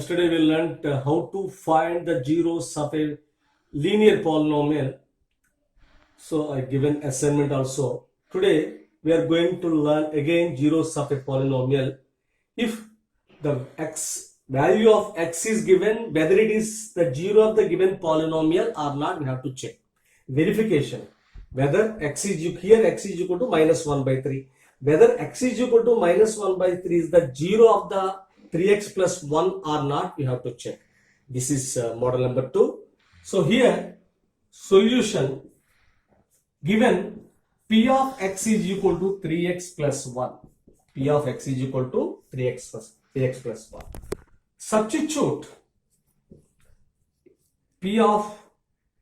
Yesterday we learnt how to find the zeros of a linear polynomial. So I given assignment also. Today we are going to learn again zeros of a polynomial. If the value of x is given, whether it is the zero of the given polynomial or not, we have to check. Verification. Whether x is here x is equal to minus 1 by 3. Whether x is equal to minus 1 by 3 is the zero of the 3x plus 1 or not, we have to check. This is model number 2. So here solution given p of x is equal to 3x plus 1. P of x is equal to 3x plus 1. Substitute p of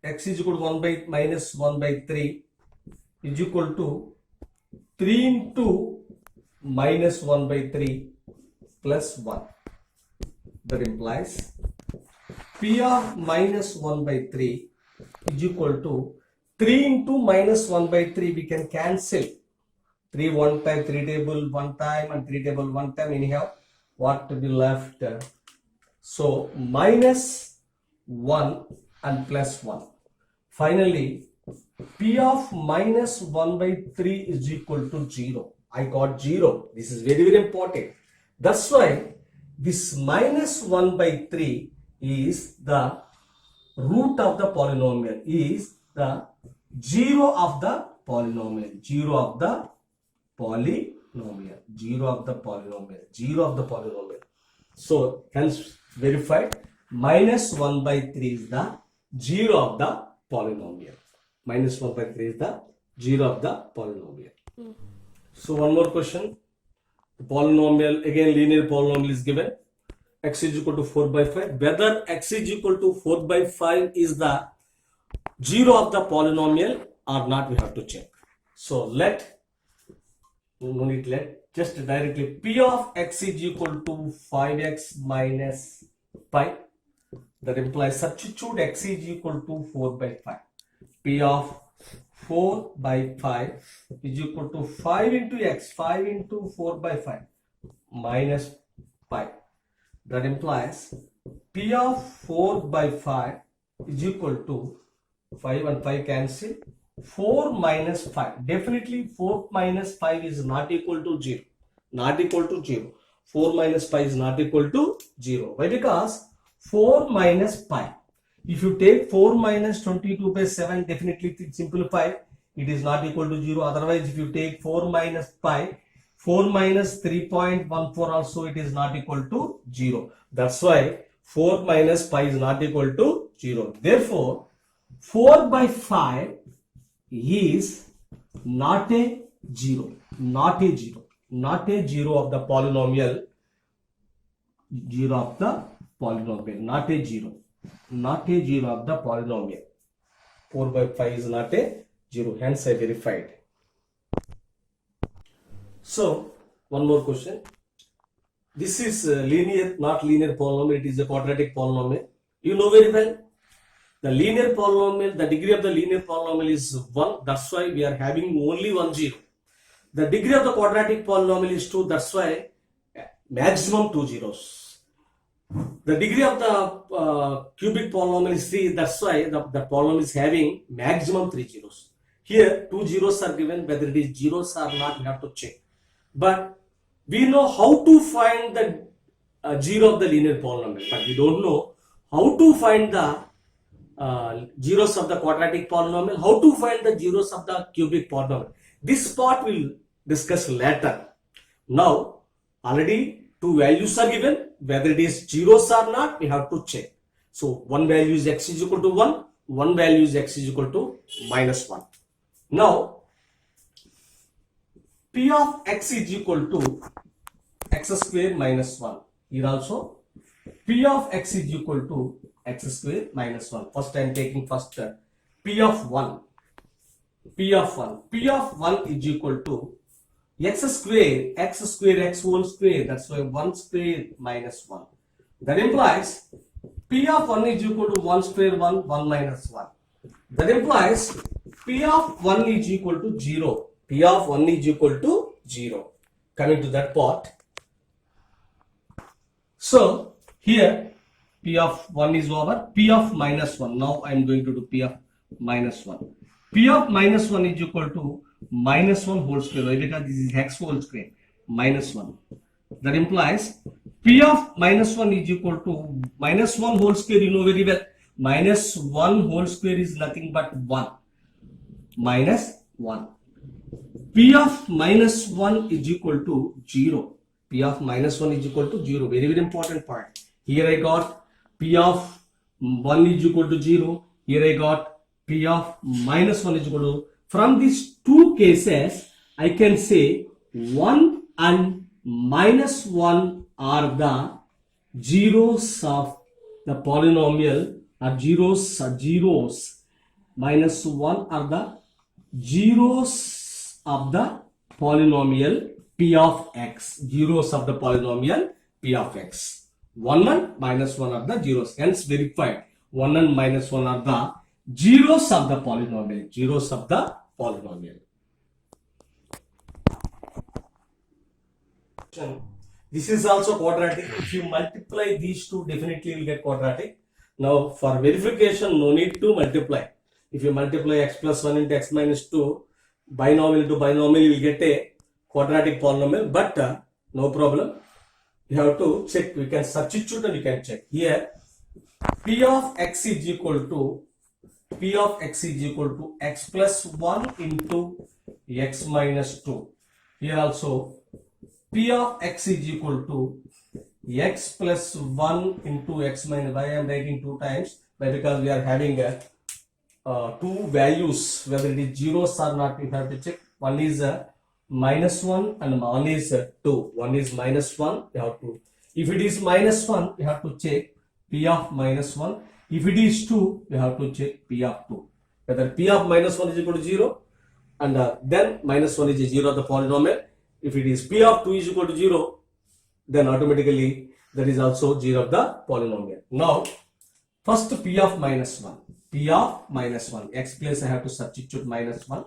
x is equal to 1 by minus 1 by 3 is equal to 3 into minus 1 by 3 plus 1. That implies p of minus 1 by 3 is equal to 3 into minus 1 by 3. We can cancel 3 one time, 3 table one time and 3 table one time. Anyhow, what will be left? So minus 1 and plus 1. Finally, p of minus 1 by 3 is equal to 0. I got 0. This is very, very important. That's why this minus 1 by 3 is the root of the polynomial, is the 0 of the polynomial, 0 of the polynomial, 0 of the polynomial, 0 of the polynomial. So hence verified minus 1 by 3 is the 0 of the polynomial. Minus 1 by 3 is the 0 of the polynomial. So one more question. The polynomial, again linear polynomial is given. X is equal to 4 by 5. Whether x is equal to 4 by 5 is the 0 of the polynomial or not, we have to check. So just directly p of x is equal to 5x minus 5. That implies substitute x is equal to 4 by 5. P of 4 by 5 is equal to 5 into x, 5 into 4 by 5 minus 5. That implies P of 4 by 5 is equal to 5 and 5 cancel, 4 minus 5. Definitely 4 minus 5 is not equal to 0. Not equal to 0. 4 minus 5 is not equal to 0. Why? Because 4 minus 5. If you take 4 minus 22 by 7, definitely simplify, it is not equal to 0. Otherwise, if you take 4 minus 5, 4 minus 3.14 also, it is not equal to 0. That's why 4 minus 5 is not equal to 0. Therefore, 4 by 5 is not a 0. Not a 0. Not a 0 of the polynomial. 0 of the polynomial. Not a 0. Not a 0 of the polynomial. 4 by 5 is not a 0. Hence I verified. So one more question. This is linear, not linear polynomial. It is a quadratic polynomial. You know very well. The linear polynomial, the degree of the linear polynomial is 1. That's why we are having only 1 0. The degree of the quadratic polynomial is 2. That's why maximum 2 zeros. The degree of the cubic polynomial is 3. That's why the polynomial is having maximum 3 zeros. Here 2 zeros are given. Whether it is zeros or not, we have to check. But we know how to find the 0 of the linear polynomial. But we don't know how to find the zeros of the quadratic polynomial, how to find the zeros of the cubic polynomial. This part we'll discuss later. Now, already 2 values are given. Whether it is zeros or not, we have to check. So, one value is x is equal to 1, one value is x is equal to minus 1. Now, p of x is equal to x square minus 1. Here also, p of x is equal to x square minus 1. First I am taking p of 1. P of 1. P of 1 is equal to x square, x whole square. That's why 1 square minus 1. That implies p of 1 is equal to 1 square 1, 1 minus 1. That implies p of 1 is equal to 0. P of 1 is equal to 0. Coming to that part. So here P of 1 is over. P of minus 1. Now I am going to do P of minus 1. P of minus 1 is equal to minus 1 whole square, because this is x whole square, minus 1. That implies P of minus 1 is equal to minus 1 whole square, you know very well. Minus 1 whole square is nothing but 1. Minus 1. P of minus 1 is equal to 0. P of minus 1 is equal to 0. Very, very important part. Here I got P of 1 is equal to 0. Here I got P of minus 1 is equal to. From these two cases, I can say 1 and minus 1 are the zeros of the polynomial, or zeros. Minus 1 are the zeros of the polynomial P of x. Zeros of the polynomial P of x. 1 and minus 1 are the zeros. Hence verified. 1 and minus 1 are the zeros of the polynomial. Zeros of the polynomial. This is also quadratic. If you multiply these two, definitely you will get quadratic. Now for verification, no need to multiply. If you multiply x plus 1 into x minus 2, binomial to binomial, you will get a quadratic polynomial. But no problem. You have to check. We can substitute and you can check. Here, P of x is equal to x plus 1 into x minus 2. Here also, P of x is equal to x plus 1 into x minus. Why I am writing 2 times? Why? Because we are having two values, whether it is zeros or not, we have to check. One is minus 1 and one is 2. One is minus 1, you have to. If it is minus 1, you have to check P of minus 1. If it is 2, you have to check P of 2. Whether P of minus 1 is equal to 0, and then minus 1 is a 0 of the polynomial. If it is P of 2 is equal to 0, then automatically that is also 0 of the polynomial. Now, first P of minus 1. P of minus 1. X place I have to substitute minus 1.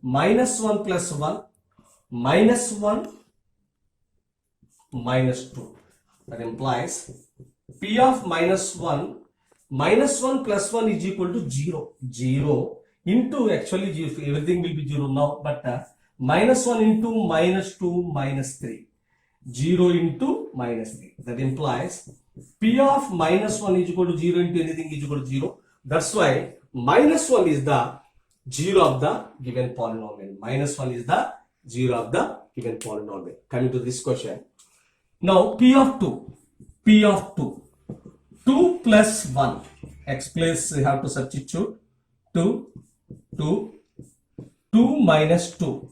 Minus 1 plus 1. Minus 1 minus 2. That implies P of minus 1. Minus 1 plus 1 is equal to 0. 0 into, actually 0, everything will be 0 now, but minus 1 into minus 2 minus 3. 0 into minus 3. That implies P of minus 1 is equal to 0 into anything is equal to 0. That's why minus 1 is the 0 of the given polynomial. Minus 1 is the 0 of the given polynomial. Coming to this question. Now P of 2. P of 2. 2 plus 1. X place you have to substitute 2. 2 minus 2.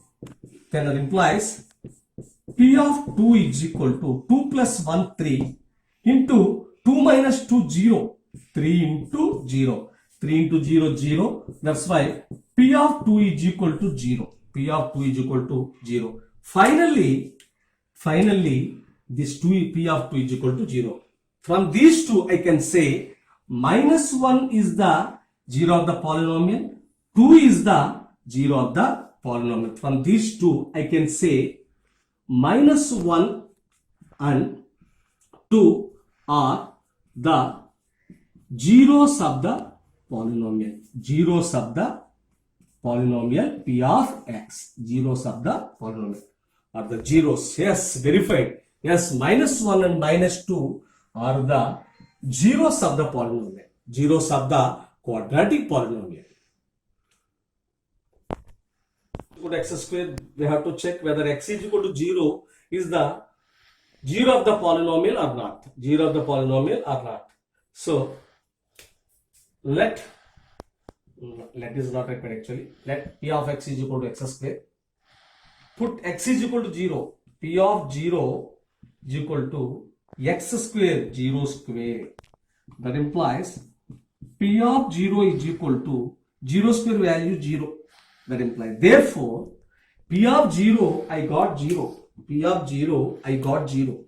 Then that implies P of 2 is equal to 2 plus 1 3 into 2 minus 2 0. 3 into 0. 3 into 0 0. That's why P of 2 is equal to 0. P of 2 is equal to 0. Finally this 2 P of 2 is equal to 0. From these two I can say minus 1 is the 0 of the polynomial. 2 is the 0 of the polynomial. From these two I can say minus 1 and 2 are the zeros of the polynomial. Zeros of the polynomial P of x. Zeros of the polynomial are the zeros. Yes, verified. Yes, minus 1 and minus 2 are the zeros of the polynomial. Zeros of the quadratic polynomial. Equal to x square, we have to check whether x is equal to 0 is the 0 of the polynomial or not. 0 of the polynomial or not. So, let is not required actually. Let P of x is equal to x square. Put x is equal to 0. P of 0 is equal to x square 0 square. That implies P of 0 is equal to 0 square value 0. That implies, therefore, P of 0 I got 0. P of 0 I got 0.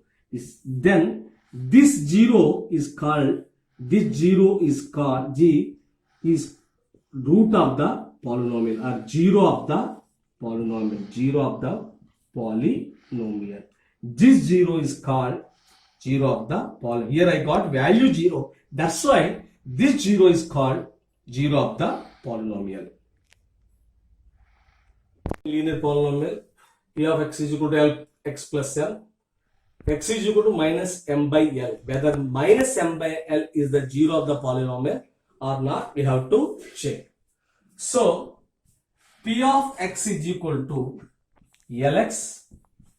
Then this 0 is called, G is root of the polynomial or 0 of the polynomial. 0 of the polynomial. This 0 is called 0 of the polynomial. Here I got value 0. That's why this 0 is called 0 of the polynomial. Linear polynomial. P of x is equal to L x plus L. X is equal to minus m by L. Whether minus m by L is the 0 of the polynomial or not, we have to check. So, P of x is equal to Lx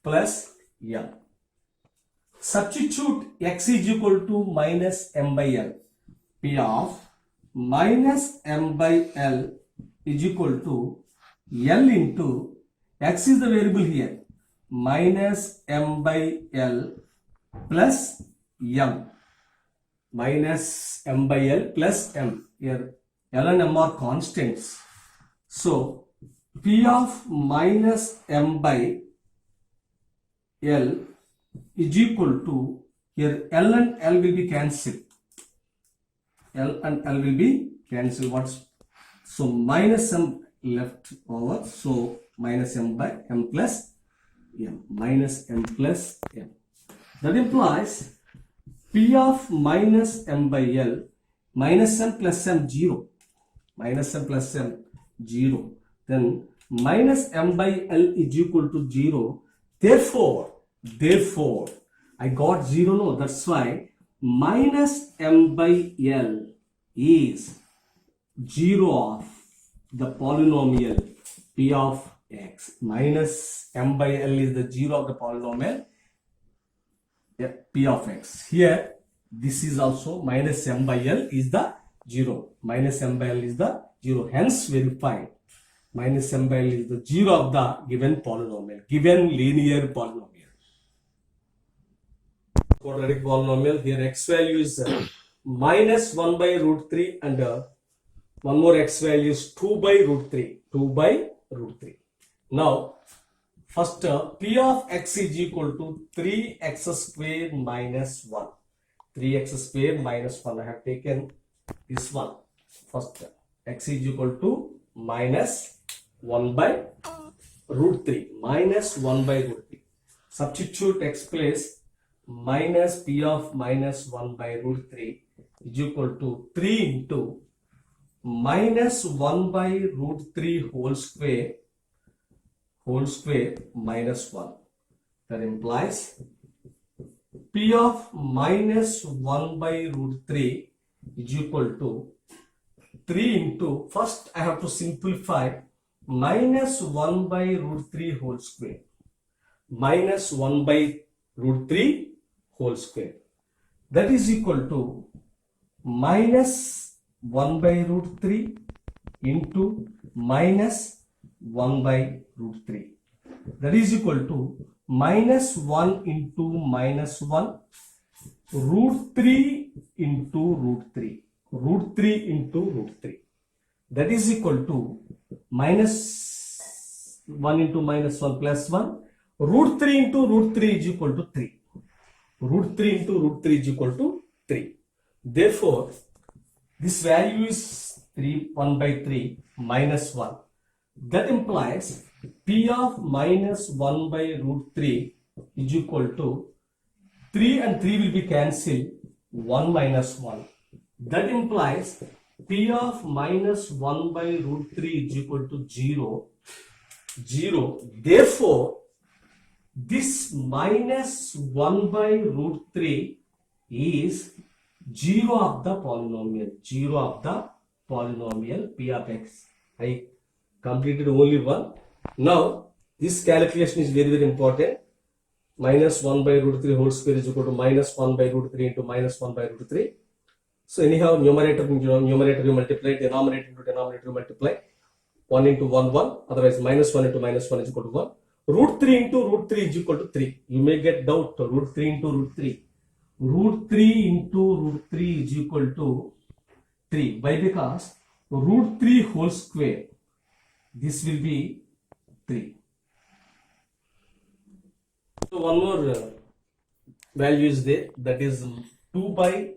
plus L. Substitute x is equal to minus m by L. P of minus m by L is equal to L into x is the variable here. Minus m by L plus m. Minus m by L plus m. Here L and m are constants. So, P of minus m by L is equal to, here L and L will be cancelled. L and L will be cancelled. So minus m left over. So minus m by m plus m. Minus m plus m. That implies P of minus m by L, minus m plus m 0. Minus m plus m 0. Then minus m by L is equal to 0. Therefore, I got 0, no, that's why minus m by L is 0 of the polynomial P of x. Minus m by L is the 0 of the polynomial P of x. Here, this is also minus m by L is the 0. Minus m by L is the 0. Hence, verified. Minus m by L is the 0 of the given polynomial, given linear polynomial. Quadratic polynomial. Here x value is minus 1 by root 3 and one more x value is 2 by root 3. 2 by root 3. Now, first P of x is equal to 3x square minus 1. 3x square minus 1. I have taken this one. First x is equal to minus 1 by root 3. Minus 1 by root 3. Substitute x place. Minus P of minus 1 by root 3 is equal to 3 into minus 1 by root 3 whole square minus 1. That implies P of minus 1 by root 3 is equal to 3 into, first I have to simplify, minus 1 by root 3 whole square minus 1 by root 3 whole square. That is equal to minus 1 by root 3 into minus 1 by root 3. That is equal to minus 1 into minus 1 root 3 into root 3. Root 3 into root 3. That is equal to minus 1 into minus 1 plus 1. Root 3 into root 3 is equal to 3. Root 3 into root 3 is equal to 3. Therefore, this value is 1 by 3 minus 1. That implies P of minus 1 by root 3 is equal to 3 and 3 will be cancelled. 1 minus 1. That implies P of minus 1 by root 3 is equal to 0. 0. Therefore, this minus 1 by root 3 is 0 of the polynomial. 0 of the polynomial P of x. I completed only one. Now, this calculation is very, very important. Minus 1 by root 3 whole square is equal to minus 1 by root 3 into minus 1 by root 3. So, anyhow, numerator you multiply, denominator into denominator you multiply. 1 into 1, 1. Otherwise, minus 1 into minus 1 is equal to 1. Root 3 into root 3 is equal to 3. You may get doubt. Root 3 into root 3. Root 3 into root 3 is equal to 3. Why? Because root 3 whole square. This will be 3. So one more value is there. That is 2 by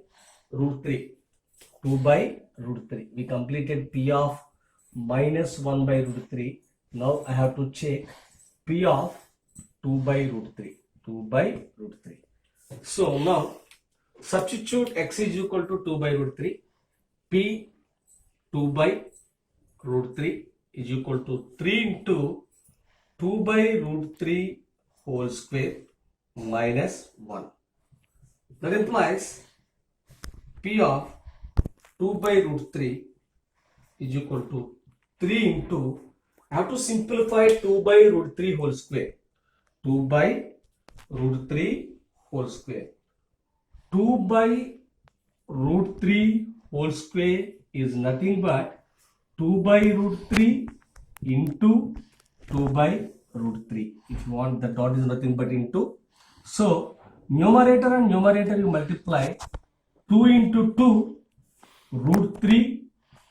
root 3. 2 by root 3. We completed P of minus 1 by root 3. Now I have to check P of 2 by root 3. 2 by root 3. So now substitute x is equal to 2 by root 3. P 2 by root 3 is equal to 3 into 2 by root 3 whole square minus 1. That implies P of 2 by root 3 is equal to 3 into, I have to simplify 2 by root 3 whole square. 2 by root 3 whole square. 2 by root 3 whole square is nothing but 2 by root 3 into 2 by root 3. If you want, the dot is nothing but into. So numerator and numerator you multiply 2 into 2 root 3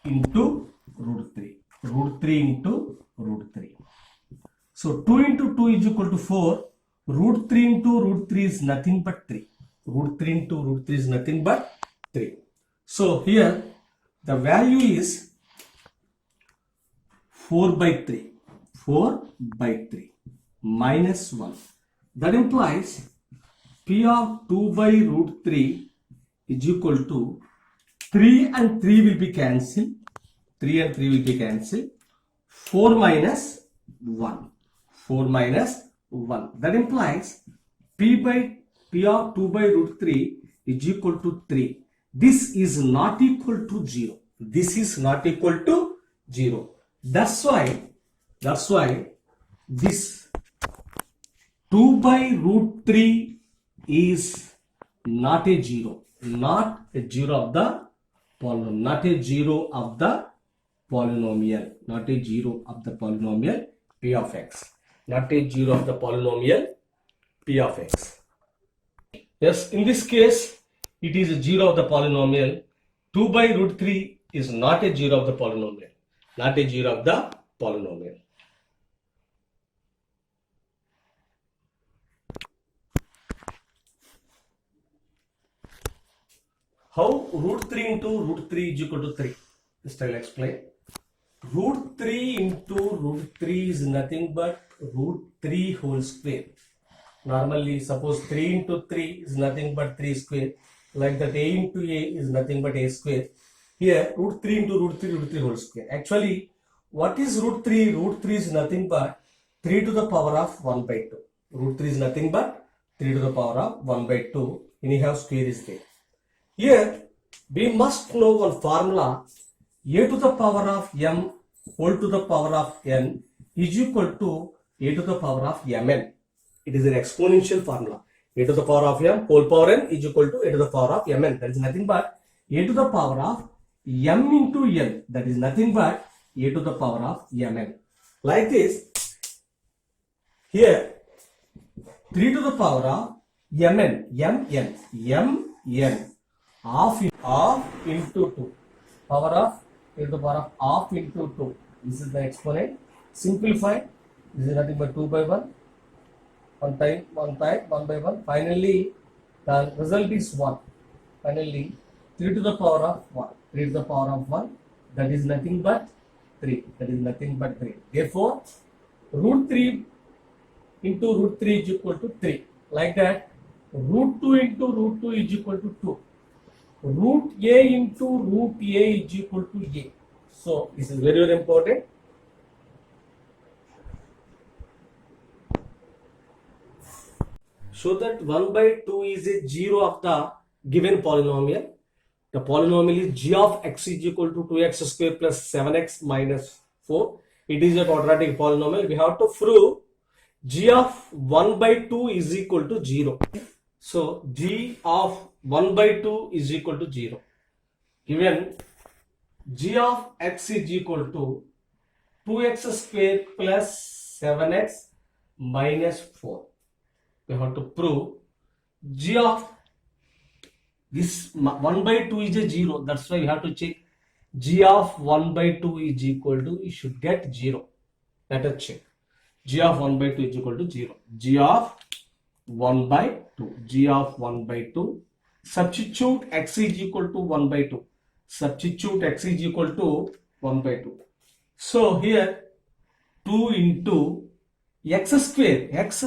into root 3. Root 3 into root 3. So 2 into 2 is equal to 4. Root 3 into root 3 is nothing but 3. Root 3 into root 3 is nothing but 3. So here the value is 4 by 3. 4 by 3 minus 1. That implies P of 2 by root 3 is equal to 3 and 3 will be cancelled. 3 and 3 will be cancelled. 4 minus 1. 4 minus 1. That implies P of 2 by root 3 is equal to 3. This is not equal to 0. This is not equal to 0. That's why this 2 by root 3 is not a 0. Not a 0 of the polynomial. Not a 0 of the polynomial. Not a 0 of the polynomial P of x. Not a 0 of the polynomial P of x. Yes, in this case, it is a 0 of the polynomial. 2 by root 3 is not a 0 of the polynomial. Not a 0 of the polynomial. How root 3 into root 3 is equal to 3? Just I'll explain. Root 3 into root 3 is nothing but root 3 whole square. Normally, suppose 3 into 3 is nothing but 3 square. Like that, a into a is nothing but a square. Here, root 3 into root 3 whole square. Actually, what is root 3? Root 3 is nothing but 3 to the power of 1 by 2. Root 3 is nothing but 3 to the power of 1 by 2. Anyhow, square is there. Here, we must know one formula. A to the power of m whole to the power of n is equal to a to the power of mn. It is an exponential formula. A to the power of m whole power n is equal to a to the power of mn. That is nothing but a to the power of m into n. That is nothing but a to the power of mn. Like this, here 3 to the power of mn half into 2. Power of a to the power of half into 2. This is the exponent. Simplify. This is nothing but 2 by 1. One time, 1 by 1. Finally, the result is 1. Finally, 3 to the power of 1. 3 to the power of 1. That is nothing but 3. That is nothing but 3. Therefore, root 3 into root 3 is equal to 3. Like that, root 2 into root 2 is equal to 2. Root a into root a is equal to a. So, this is very, very important. So that 1 by 2 is a 0 of the given polynomial. The polynomial is g of x is equal to 2x square plus 7x minus 4. It is a quadratic polynomial. We have to prove g of 1 by 2 is equal to 0. So, g of 1 by 2 is equal to 0. Given g of x is equal to 2x square plus 7x minus 4. We have to prove g of this 1 by 2 is a 0. That's why we have to check g of 1 by 2 is equal to, you should get 0. Let us check. G of 1 by 2 is equal to 0. G of 1 by 2. G of 1 by 2. Substitute x is equal to 1 by 2. Substitute x is equal to 1 by 2. So here 2 into x square, x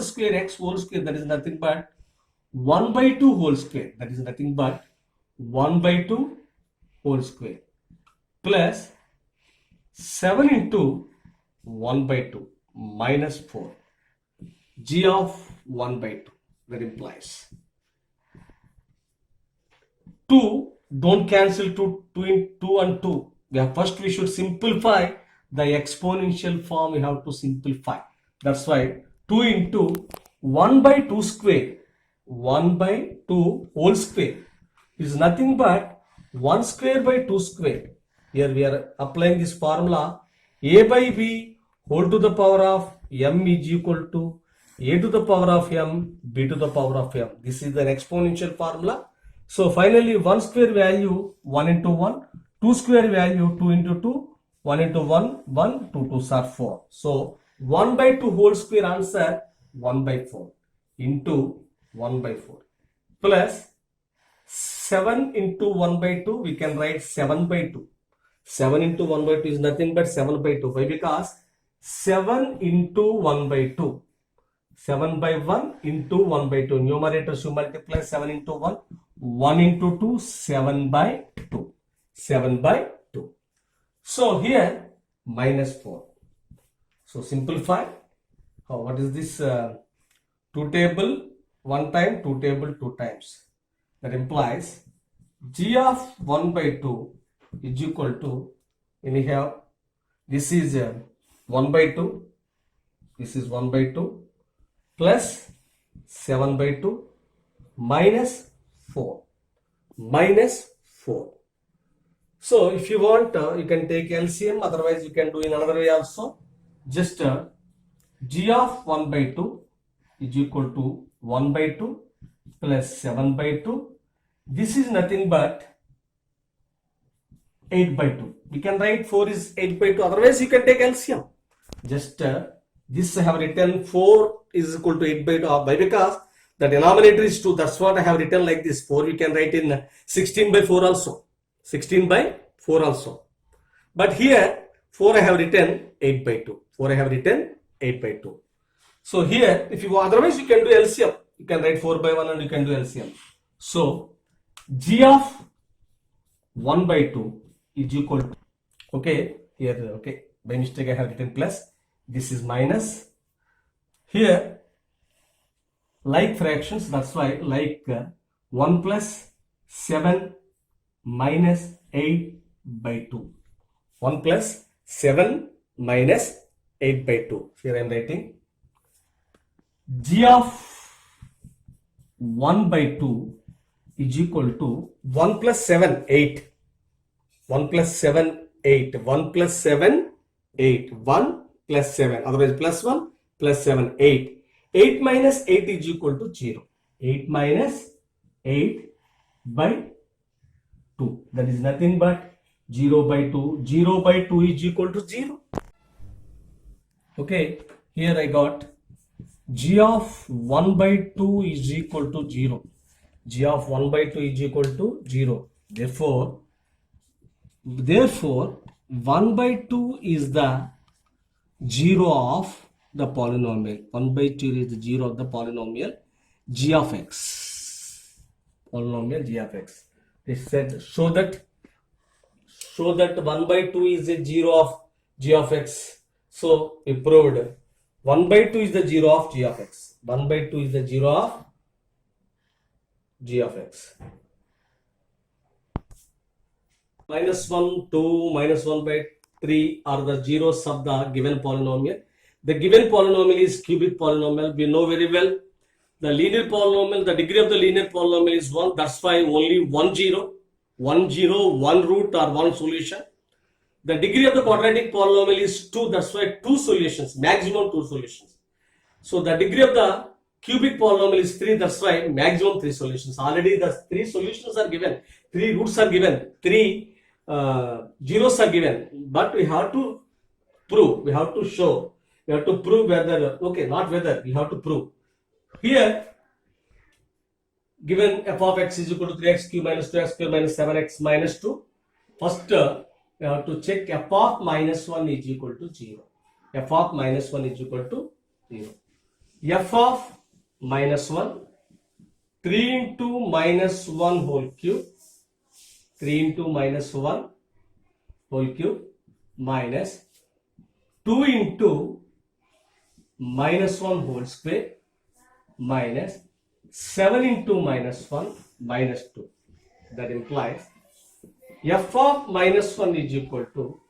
whole square, that is nothing but 1 by 2 whole square, that is nothing but 1 by 2 whole square plus 7 into 1 by 2 minus 4 g of 1 by 2. That implies 2 don't cancel 2 and 2. First we should simplify the exponential form. We have to simplify. That's why 2 into 1 by 2 square, 1 by 2 whole square is nothing but 1 square by 2 square. Here we are applying this formula. A by b whole to the power of m is equal to a to the power of m, b to the power of m. This is an exponential formula. So finally 1 square value 1 into 1, 2 square value 2 into 2, 1 into 1, 1, 2 2s are 4. So 1 by 2 whole square answer 1 by 4 into 1 by 4 plus 7 into 1 by 2, we can write 7 by 2. 7 into 1 by 2 is nothing but 7 by 2. Why? Because 7 into 1 by 2. 7 by 1 into 1 by 2. Numerators you multiply 7 into 1. 1 into 2, 7 by 2. 7 by 2. So here minus 4. So simplify. What is this? 2 table 1 time, 2 table 2 times. That implies g of 1 by 2 is equal to, anyhow, this is 1 by 2. This is 1 by 2 plus 7 by 2 minus 4. Minus 4. So if you want, you can take LCM, otherwise you can do in another way also. Just g of 1 by 2 is equal to 1 by 2 plus 7 by 2. This is nothing but 8 by 2. We can write 4 is 8 by 2, otherwise you can take LCM. Just this I have written 4 is equal to 8 by 2 by because the denominator is 2. That's what I have written like this. 4 you can write in 16 by 4 also. 16 by 4 also. But here 4 I have written 8 by 2. 4 I have written 8 by 2. So here if you want, otherwise you can do LCM. You can write 4 by 1 and you can do LCM. So g of 1 by 2 is equal to, okay, here, okay, by mistake I have written plus, this is minus. Here, like fractions, that's why like 1 plus 7 minus 8 by 2. 1 plus 7 minus 8 by 2. Here I am writing g of 1 by 2 is equal to 1 plus 7, 8. 1 plus 7, 8. 1 plus 7, 8. 1 plus 7. Otherwise plus 1 plus 7, 8. 8 minus 8 is equal to 0. 8 minus 8 by 2. That is nothing but 0 by 2. 0 by 2 is equal to 0. Okay. Here I got g of 1 by 2 is equal to 0. G of 1 by 2 is equal to 0. Therefore 1 by 2 is the 0 of the polynomial. 1 by 2 is the 0 of the polynomial g of x. Polynomial g of x. They said show that 1 by 2 is a 0 of g of x. So we proved 1 by 2 is the 0 of g of x. 1 by 2 is the 0 of g of x. Minus 1, 2, minus 1 by 3 are the zeros of the given polynomial. The given polynomial is cubic polynomial. We know very well the linear polynomial, the degree of the linear polynomial is 1. That's why only 1 0, 1 0, 1 root or 1 solution. The degree of the quadratic polynomial is 2. That's why 2 solutions, maximum 2 solutions. So the degree of the cubic polynomial is 3. That's why maximum 3 solutions. Already the 3 solutions are given, 3 roots are given, 3 zeros are given. But we have to prove, we have to show, we have to prove whether, okay, not whether, we have to prove. Here, given f of x is equal to 3x cube minus 2x cube minus 7x minus 2. First, we have to check f of minus 1 is equal to 0. F of minus 1 is equal to 0. F of minus 1 3 into minus 1 whole cube, 3 into minus 1 whole cube minus 2 into minus 1 whole square minus 7 into minus 1 minus 2. That implies f of minus 1 is equal to,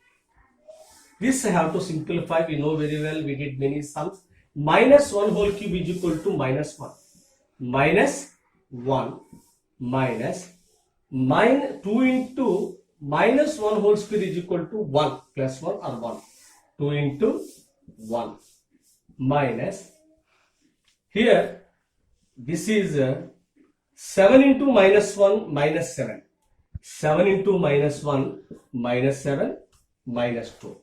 this I have to simplify, we know very well, we did many sums. Minus 1 whole cube is equal to minus 1. Minus 1 minus 2 into minus 1 whole square is equal to 1 plus 1 or 1. 2 into 1 minus, here this is 7 into minus 1 minus 7. 7 into minus 1 minus 7 minus 2.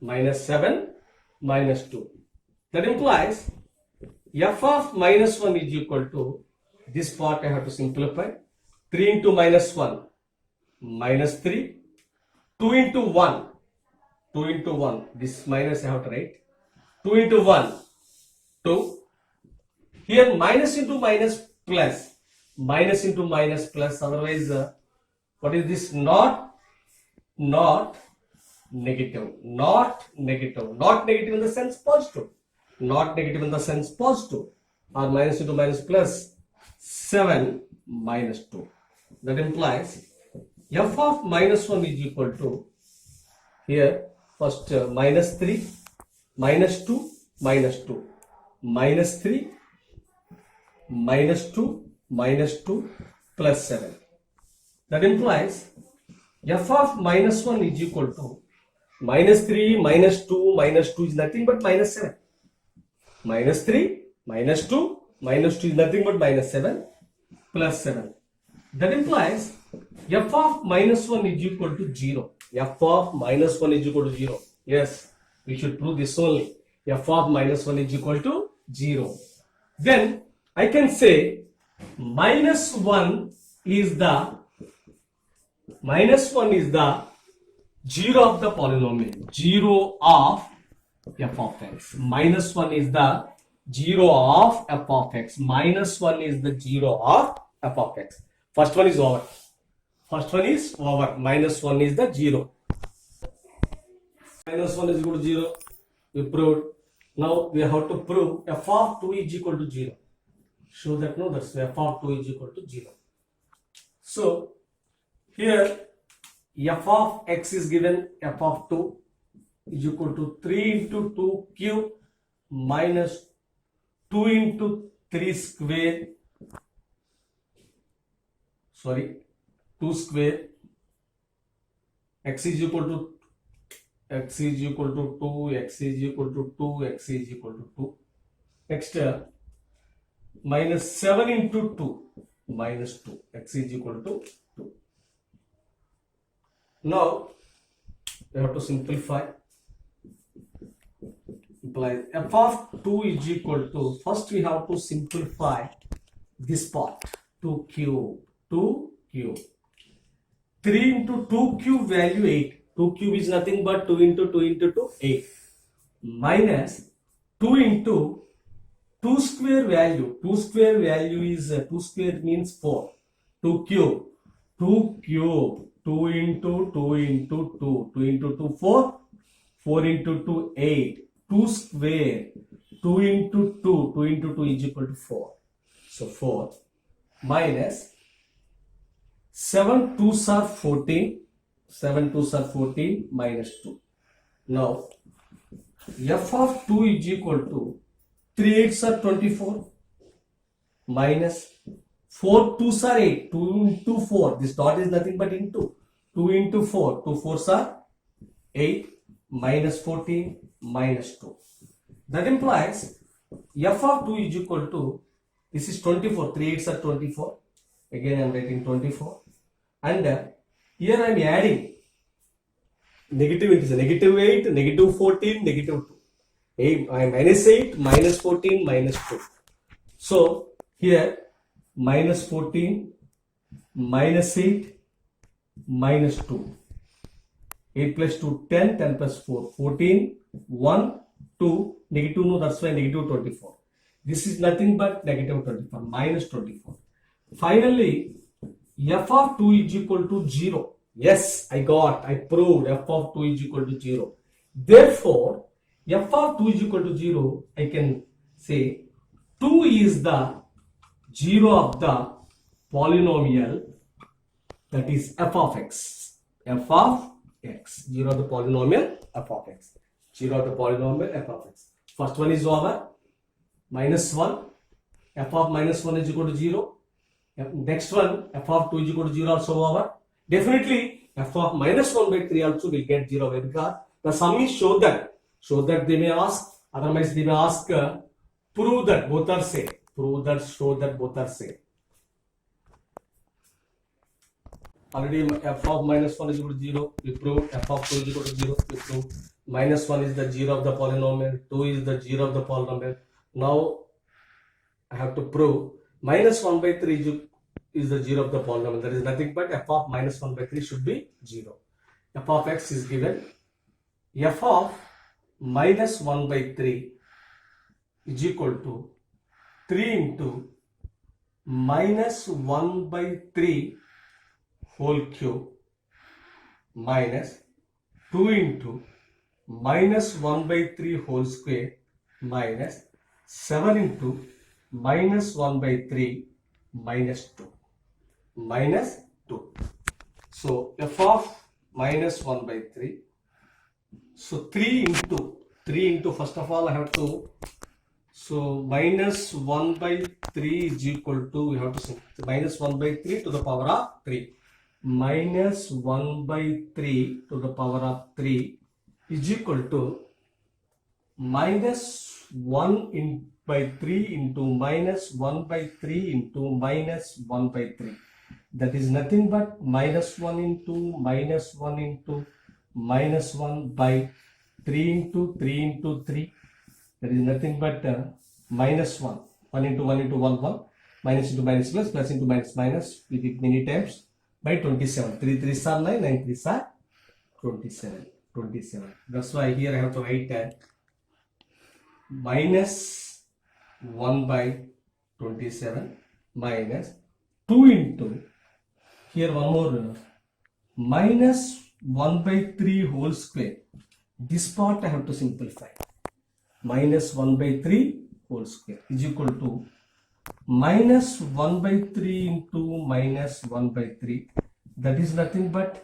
Minus 7 minus 2. That implies f of minus 1 is equal to, this part I have to simplify. 3 into minus 1 minus 3. 2 into 1. 2 into 1. This minus I have to write. 2 into 1. 2. Here minus into minus plus. Minus into minus plus. Otherwise, what is this? Not negative. Not negative. Not negative in the sense positive. Not negative in the sense positive. Or minus into minus plus. 7 minus 2. That implies f of minus 1 is equal to, here first minus 3 minus 2 minus 2 minus 3 minus 2 minus 2 plus 7. That implies f of minus 1 is equal to minus 3 minus 2 minus 2 is nothing but minus 7. Minus 3 minus 2 minus 2 is nothing but minus 7 plus 7. That implies f of minus 1 is equal to 0. F of minus 1 is equal to 0. Yes, we should prove this only. F of minus 1 is equal to 0. Then I can say minus 1 is the 0 of the polynomial. 0 of f of x. Minus 1 is the 0 of f of x. Minus 1 is the 0 of f of x. First one is over. First one is over. Minus 1 is the 0. Minus 1 is equal to 0. We proved. Now we have to prove f of 2 is equal to 0. Show that no, that's f of 2 is equal to 0. So here f of x is given, f of 2 is equal to 3 into 2 cube minus 2 into 3 square, 2 square, x is equal to 2, x is equal to 2, x is equal to 2. Next, minus 7 into 2 minus 2, x is equal to 2. Now we have to simplify. Implies f of 2 is equal to, first we have to simplify this part. 2 cube. 3 into 2 cube value 8. 2 cube is nothing but 2 into 2 into 2, 8. Minus 2 into 2 square value. 2 square value is, 2 square means 4. 2 cube. 2 cube. 2 into 2 into 2. 2 into 2, 4. 4 into 2, 8. 2 square. 2 into 2. 2 into 2 is equal to 4. So 4 minus 7 2s are 14. 7 2s are 14 minus 2. Now f of 2 is equal to 3 8s are 24 minus 4 2s are 8. 2 into 4. This dot is nothing but into. 2 into 4. 2 4s are 8 minus 14 minus 2. That implies f of 2 is equal to, this is 24. 3 8s are 24. Again I am writing 24. And here I am adding negative integer. Negative 8, negative 14, negative 2. 8, minus 8, minus 14, minus 2. So here minus 14, minus 8, minus 2. 8 plus 2, 10, 10 plus 4, 14, 1, 2, negative no, that's why negative 24. This is nothing but negative 24, minus 24. Finally, f of 2 is equal to 0. Yes, I proved f of 2 is equal to 0. Therefore, f of 2 is equal to 0, I can say 2 is the 0 of the polynomial, that is f of x. f of x. 0 of the polynomial f of x. 0 of the polynomial f of x. First one is over. Minus 1. f of minus 1 is equal to 0. Next one, f of 2 is equal to 0 also over. Definitely, f of minus 1 by 3 also will get 0 because the sum is show that. Show that they may ask. Otherwise, they may ask prove that both are same. Prove that, show that both are same. Already f of minus 1 is equal to 0. We proved f of 2 is equal to 0. We proved minus 1 is the 0 of the polynomial. 2 is the 0 of the polynomial. Now, I have to prove minus 1 by 3 is the 0 of the polynomial. There is nothing but f of minus 1 by 3 should be 0. f of x is given. f of minus 1 by 3 is equal to 3 into minus 1 by 3 whole cube minus 2 into minus 1 by 3 whole square minus 7 into minus 1 by 3 minus 2. Minus 2. So, f of minus 1 by 3. So, 3 into first of all I have to, so minus 1 by 3 is equal to, we have to say minus 1 by 3 to the power of 3. Minus 1 by 3 to the power of 3 is equal to minus 1 by 3 into minus 1 by 3 into minus 1 by 3. That is nothing but minus 1 into minus 1 into minus 1 by 3 into 3 into 3. That is nothing but minus 1. 1 into 1 into 1, 1. Minus into minus plus, plus into minus minus. We did many times by 27. 3 3s are 9, 9 3s are 27. 27. That's why here I have to write minus 1 by 27 minus 2 into, here one more, minus 1 by 3 whole square. This part I have to simplify. Minus 1 by 3 whole square is equal to minus 1 by 3 into minus 1 by 3. That is nothing but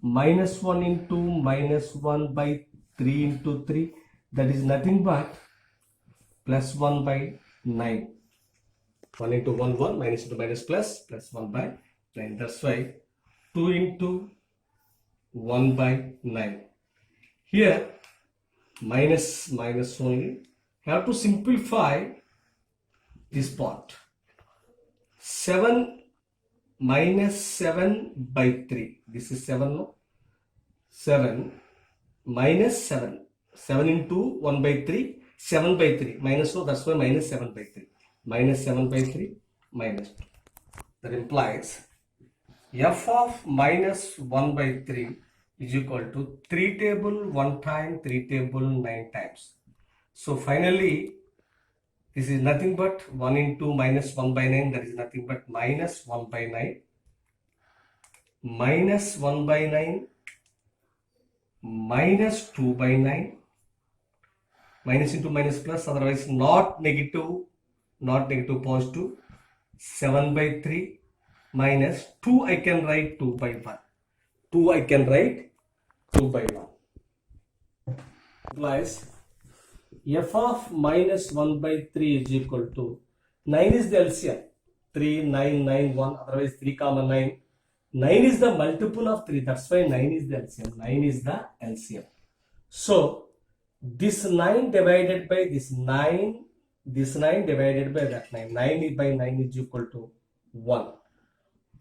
minus 1 into minus 1 by 3 into 3. That is nothing but plus 1 by 9. 1 into 1, 1, minus into minus plus, plus 1 by 9. That's why 2 into 1 by 9. Here, minus only. Have to simplify this part. 7 minus 7 by 3. This is 7, no? 7 minus 7. 7 into 1 by 3. 7 by 3. Minus, no, that's why minus 7 by 3. Minus 7 by 3 minus 2. That implies f of minus 1 by 3 is equal to 3 table 1 time, 3 table 9 times. So finally, this is nothing but 1 into minus 1 by 9, that is nothing but minus 1 by 9. Minus 1 by 9 minus 2 by 9. Minus into minus plus, otherwise not negative positive. 7 by 3 minus 2, I can write 2 by 1. 2 I can write 2 by 1. Implies f of minus 1 by 3 is equal to 9 is the LCM. 3, 9, 9, 1, otherwise 3 comma 9. 9 is the multiple of 3. That's why 9 is the LCM. 9 is the LCM. So, this 9 divided by this 9, this 9 divided by that 9. 9 by 9 is equal to 1.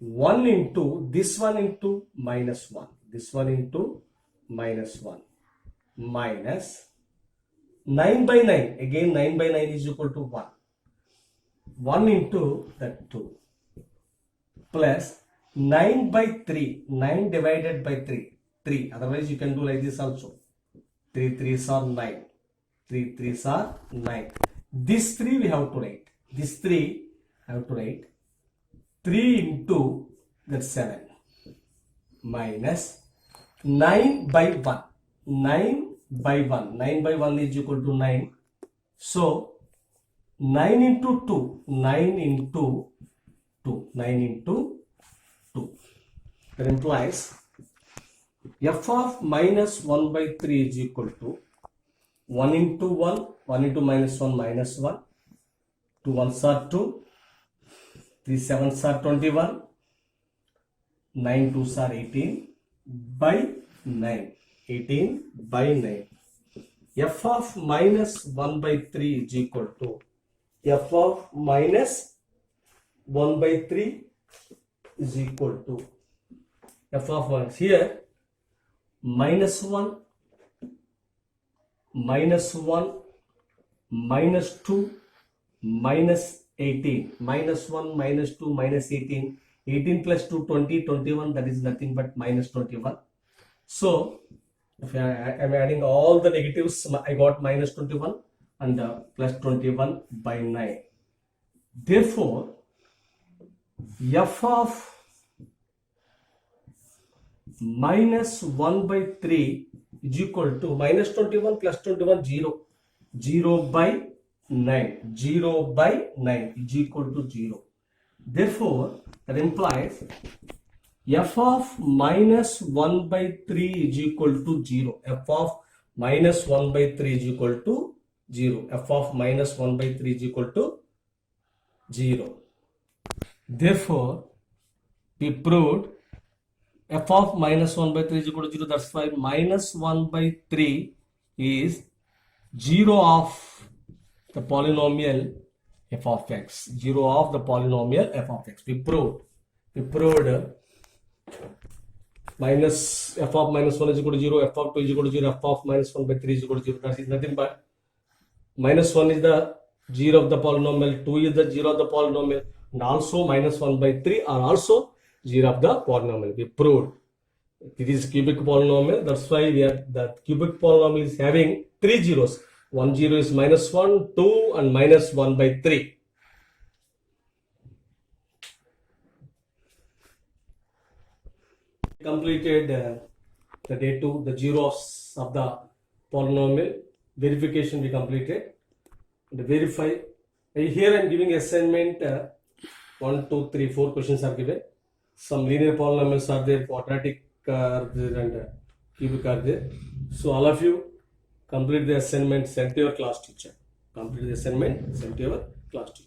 1 into this one into minus 1. This one into minus 1. Minus 9 by 9. Again 9 by 9 is equal to 1. 1 into that 2. Plus 9 by 3. 9 divided by 3. 3. Otherwise you can do like this also. 3 3s are 9. 3 3s are 9. This 3 we have to write. This 3 I have to write 3 into that 7 minus 9 by 1. 9 by 1. 9 by 1 is equal to 9. So 9 into 2. 9 into 2. 9 into 2. That implies f of minus 1 by 3 is equal to 1 into 1. 1 into minus 1 minus 1. 2 1s are 2. 3 7s are 21. 9 2s are 18 by 9. 18 by 9. F of minus 1 by 3 is equal to f of minus 1 by 3 is equal to f of 1. Here minus 1, minus 1, minus 2, minus 18. Minus 1, minus 2, minus 18. 18 plus 2, 20, 21. That is nothing but minus 21. So if I am adding all the negatives, I got minus 21 and plus 21 by 9. Therefore, f of minus 1 by 3 is equal to minus 21 plus 21, 0. 0 by 9. 0 by 9 is equal to 0. Therefore, that implies f of minus 1 by 3 is equal to 0. f of minus 1 by 3 is equal to 0. f of minus 1 by 3 is equal to 0. Therefore, we proved f of minus 1 by 3 is equal to 0. That's why minus 1 by 3 is 0 of the polynomial f of x. 0 of the polynomial f of x. We proved minus f of minus 1 is equal to 0, f of 2 is equal to 0, f of minus 1 by 3 is equal to 0. That is nothing but minus 1 is the 0 of the polynomial, 2 is the 0 of the polynomial, and also minus 1 by 3 are also 0 of the polynomial. We proved it is cubic polynomial. That's why the cubic polynomial is having 3 zeros. 1 0 is minus 1, 2 and minus 1 by 3. Completed the day 2, the zeros of the polynomial verification we completed. The verify. Here I am giving assignment 1, 2, 3, 4 questions are given. Some linear polynomials are there, quadratic are there, and cubic are there. So all of you complete the assignment, send to your class teacher. Complete the assignment, send to your class teacher.